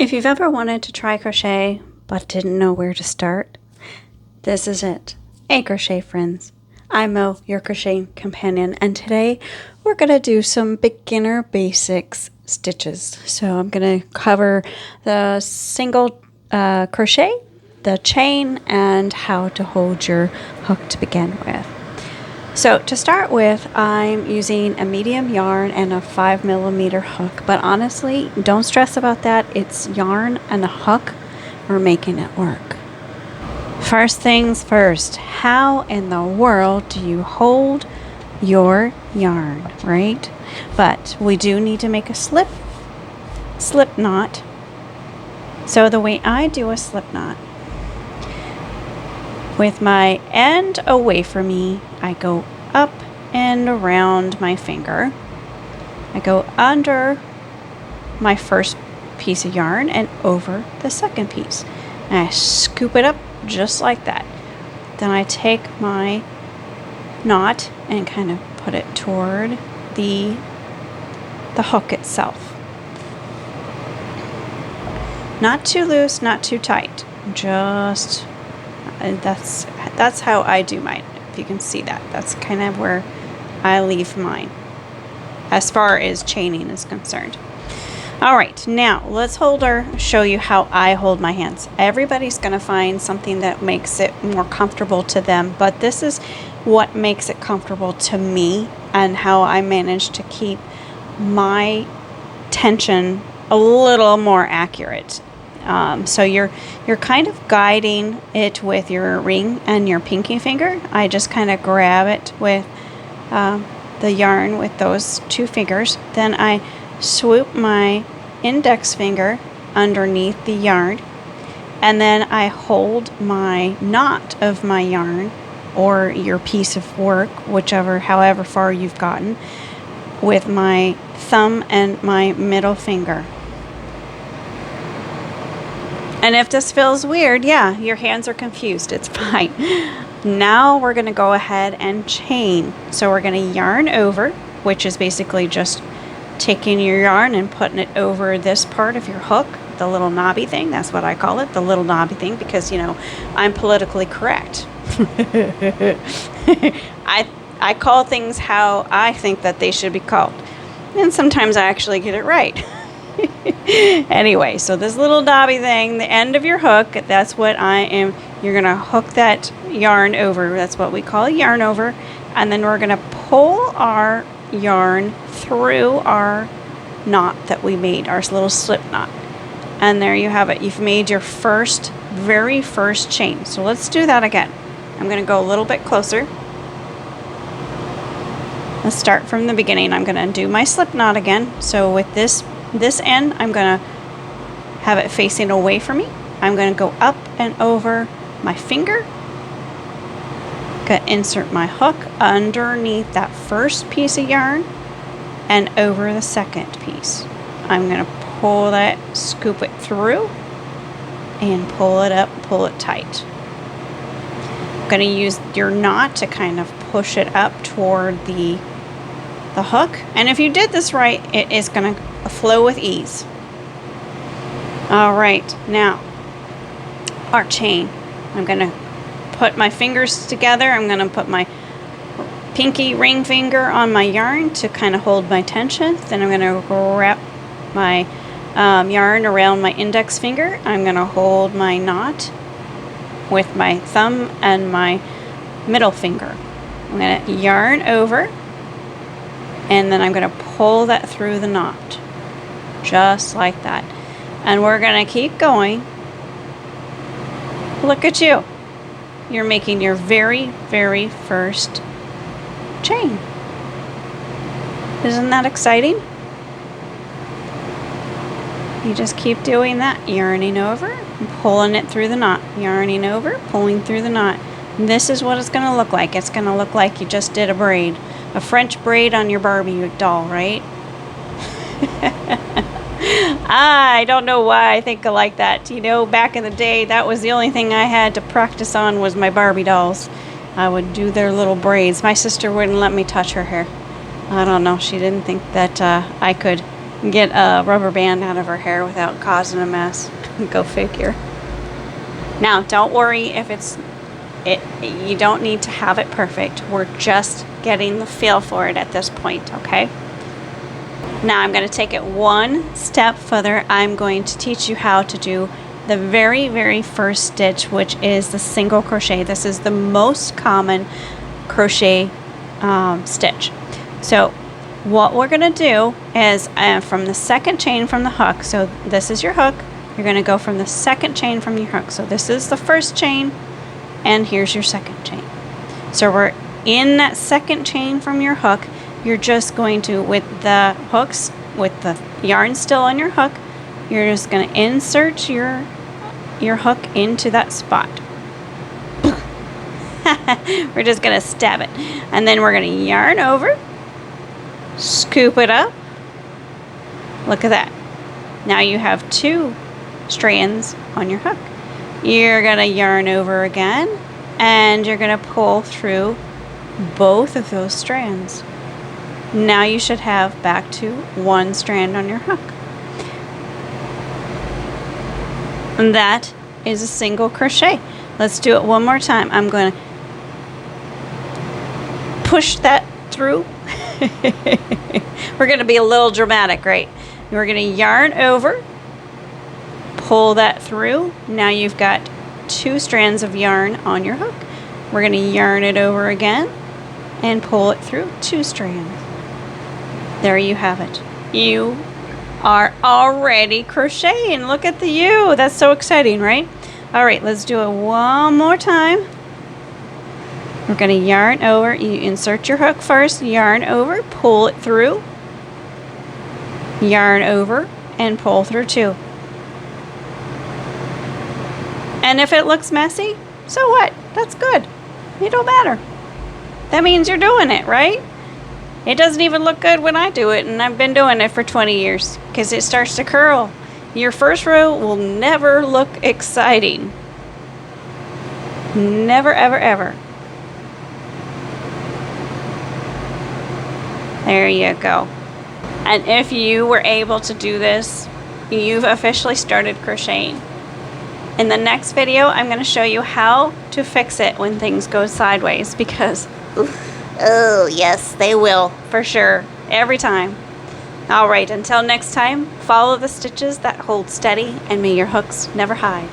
If you've ever wanted to try crochet but didn't know where to start, this is it. Hey crochet friends, I'm Mo, your crochet companion, and today we're going to do some beginner basics stitches. So I'm going to cover the single crochet, the chain, and how to hold your hook to begin with. So to start with, I'm using a medium yarn and a 5mm hook, but honestly, don't stress about that. It's yarn and a hook. We're making it work. First things first, how in the world do you hold your yarn, right? But we do need to make a slip knot. So the way I do a slip knot, with my end away from me, I go up and around my finger. I go under my first piece of yarn and over the second piece. And I scoop it up just like that. Then I take my knot and kind of put it toward the hook itself. Not too loose, not too tight. Just that's how I do mine. If you can see that, that's kind of where I leave mine as far as chaining is concerned. All right, now let's show you how I hold my hands. Everybody's going to find something that makes it more comfortable to them, but this is what makes it comfortable to me and how I manage to keep my tension a little more accurate. So you're kind of guiding it with your ring and your pinky finger. I just kind of grab it with the yarn with those two fingers. Then I swoop my index finger underneath the yarn, and then I hold my knot of my yarn or your piece of work, however far you've gotten, with my thumb and my middle finger. And if this feels weird, yeah, your hands are confused. It's fine. Now we're going to go ahead and chain. So we're going to yarn over, which is basically just taking your yarn and putting it over this part of your hook, the little knobby thing. That's what I call it, the little knobby thing, because, you know, I'm politically correct. I call things how I think that they should be called. And sometimes I actually get it right. Anyway, so this little knobby thing, the end of your hook, that's what you're going to hook that yarn over. That's what we call a yarn over. And then we're going to pull our yarn through our knot that we made, our little slip knot. And there you have it. You've made your very first chain. So let's do that again. I'm going to go a little bit closer. Let's start from the beginning. I'm going to do my slip knot again. So with this end, I'm going to have it facing away from me. I'm going to go up and over my finger. Going to insert my hook underneath that first piece of yarn and over the second piece. I'm going to pull that, scoop it through, and pull it up, pull it tight. I'm going to use your knot to kind of push it up toward the hook. And if you did this right, it is going to flow with ease. All right, now our chain. I'm going to put my fingers together. I'm going to put my pinky ring finger on my yarn to kind of hold my tension. Then I'm going to wrap my yarn around my index finger. I'm going to hold my knot with my thumb and my middle finger. I'm going to yarn over, and then I'm going to pull that through the knot. Just like that. And we're going to keep going. Look at you. You're making your very first chain. Isn't that exciting? You just keep doing that, yarning over and pulling it through the knot. Yarning over, pulling through the knot. And this is what it's going to look like. It's going to look like you just did a braid. A French braid on your Barbie doll, right? I don't know why I think of like that. You know, back in the day, that was the only thing I had to practice on was my Barbie dolls. I would do their little braids. My sister wouldn't let me touch her hair. I don't know. She didn't think that I could get a rubber band out of her hair without causing a mess. Go figure. Now, don't worry if you don't need to have it perfect. We're just getting the feel for it at this point, okay? Now I'm going to take it one step further. I'm going to teach you how to do the very, very first stitch, which is the single crochet. This is the most common crochet stitch. So what we're going to do is from the second chain from the hook, so this is your hook, you're going to go from the second chain from your hook. So this is the first chain, and here's your second chain. So we're in that second chain from your hook. You're just going to, with the hooks, with the yarn still on your hook, you're just going to insert your hook into that spot. We're just going to stab it. And then we're going to yarn over, scoop it up. Look at that. Now you have 2 strands on your hook. You're going to yarn over again, and you're going to pull through both of those strands. Now you should have back to 1 strand on your hook. And that is a single crochet. Let's do it one more time. I'm going to push that through. We're going to be a little dramatic, right? We're going to yarn over, pull that through. Now you've got 2 strands of yarn on your hook. We're going to yarn it over again and pull it through 2 strands. There you have it. You are already crocheting. Look at the you. That's so exciting, right? All right, let's do it one more time. We're going to yarn over. You insert your hook first, yarn over, pull it through, yarn over, and pull through 2. And if it looks messy, so what? That's good. It don't matter. That means you're doing it, right? It doesn't even look good when I do it, and I've been doing it for 20 years because it starts to curl. Your first row will never look exciting. Never, ever, ever. There you go. And if you were able to do this, you've officially started crocheting. In the next video, I'm going to show you how to fix it when things go sideways, because oh yes, they will, for sure, every time. All right, until next time, follow the stitches that hold steady, and may your hooks never hide.